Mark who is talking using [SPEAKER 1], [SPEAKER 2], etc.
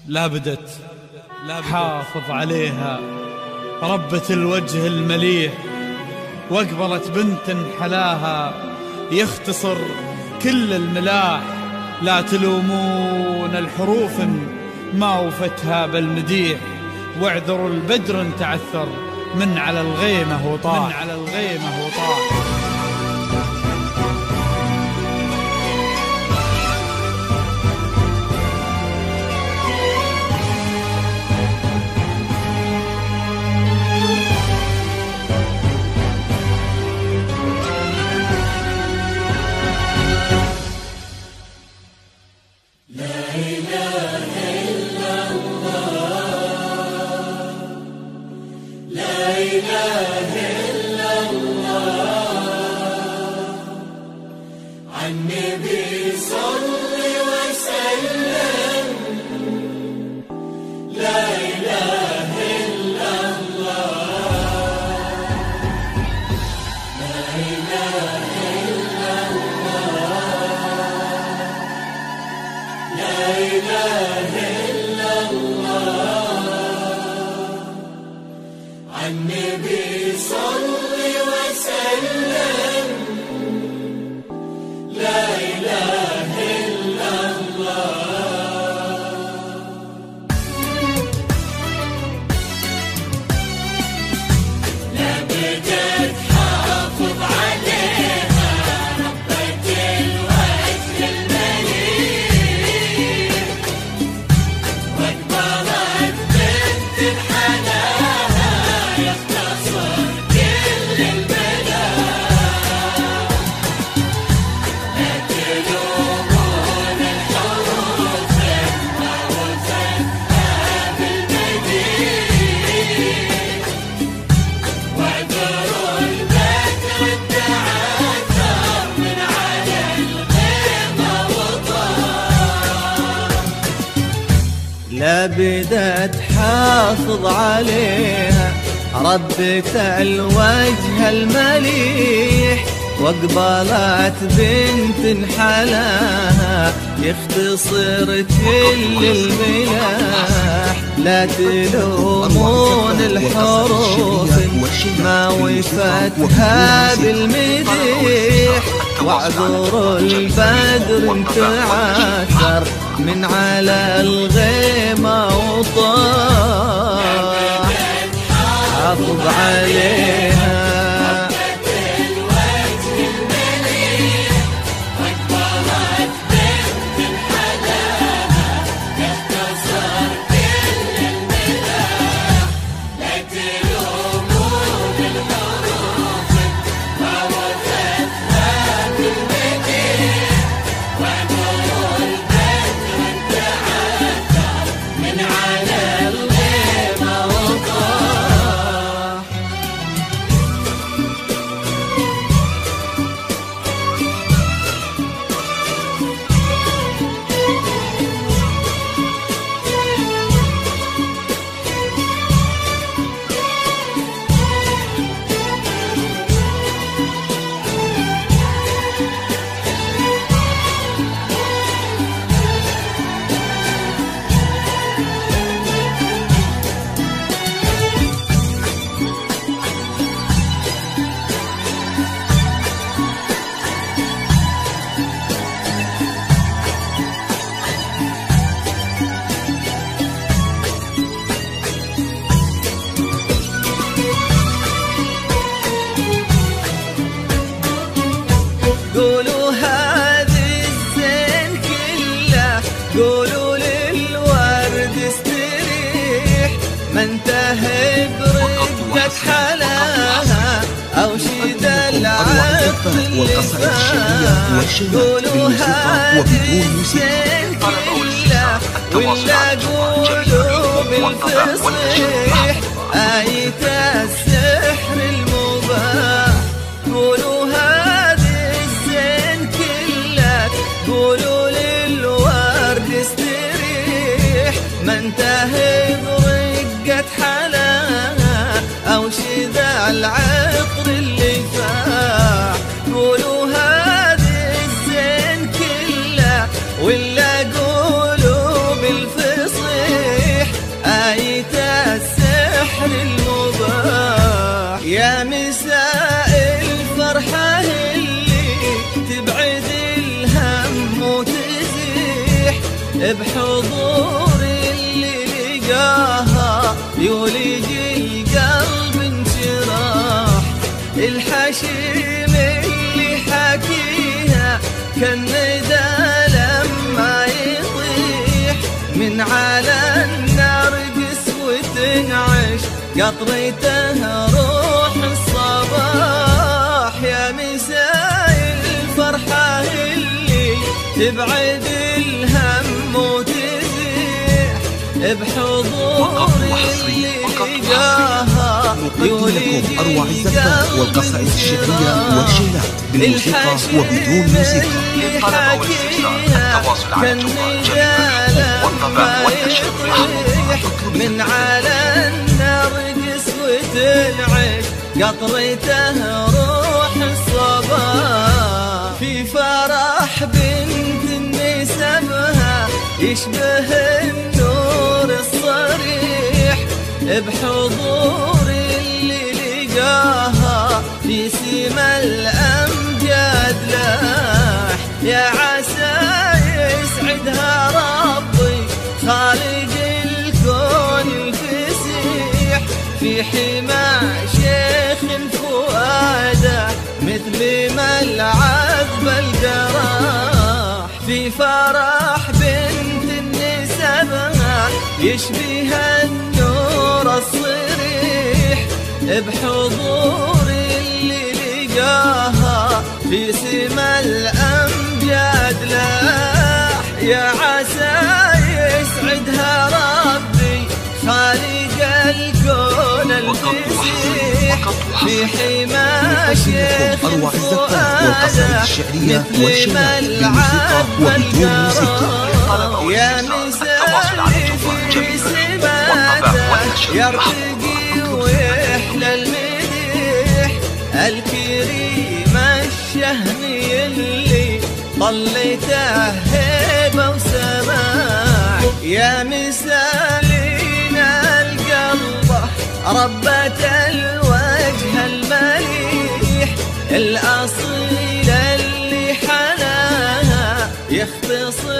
[SPEAKER 1] لابدت حافظ عليها ربة الوجه المليح، واقبلت بنت حلاها يختصر كل الملاح. لا تلومون الحروف ما وفتها بالمديح، واعذروا البدر تعثر من على الغيمة وطاح.
[SPEAKER 2] النبي صل وسلم. لا إله إلا الله، لا إله إلا الله، لا إله إلا الله. النبي صل وسلم. لا إله إلا الله. لابد تحافظ عليها ربة الوجه المليح، واقبلت بنت حلاها يختصر كل البلاء. لا تلومون الحروف ما وفتها بالمديح، واعذروا البدر تعثر من على الغيمة وطار.
[SPEAKER 3] لابد تحافظ عليها ربة الوجه المليح، واقبلت بنت حلاها يختصر كل الملاح. لا تلومون الحروف ما وفتها بالمديح، واعذروا البدر تعثر من على الغيمة وطار. حافظ عليها قولوا هذه الزين كله، قولوا للورد استريح، ما انتهى برقة حلاها أو شد العطر اللي فاح. قولوا هذه الزين كله، ولا قولوا بالفصيح آية السحر المباح. قولوا قولوا للورد استريح، ما انتهى برقة حلاها أو شذا العطر اللي فاح. قولوا هذه الزين كله، ولا قولوا بالفصيح يا مساء الفرحة اللي تبعد الهم وتزيح بحضور اللي لقاها يولج القلب انشراح. الحشيم اللي حكيها كالندى لما يطيح من على النار وتنعش قطرته روح الصباح. يا مساء الفرحة اللي تبعد الهم وتزيح بحضور اللي لقاها يولج
[SPEAKER 4] أروع الزفات والقصائد الشعرية والشيلات بالموسيقى وبدون موسيقى.
[SPEAKER 3] للطلب والاستفسار التواصل على جوال جميل والطبع والنشر من على النرجس وتنعش قطرته روح الصباح. في فرح بنت نسمها يشبه النور الصريح بحضور اللي لقاها في سما الأمجاد لاح. يا عسى يسعدها ربي خالق الكون الفسيح في حمى شيخ فؤاده مثل ما العذب الجراح. في فرح بنت نسمها يشبه النور الصريح بحضور اللي لقاها في سما الأمجاد لاح. يا عسى يسعدها ربي خالق الكون الفسيح في حمى شيخ فؤاده مثل ما العذب الجراح. يا مثالي في سماته يرتقي ويحلى المديح الكريم الشهمي اللي طلته هيبة وسماح. يا مثالينا القلب ربة الوجه المليح الأصيل اللي حناها يختصر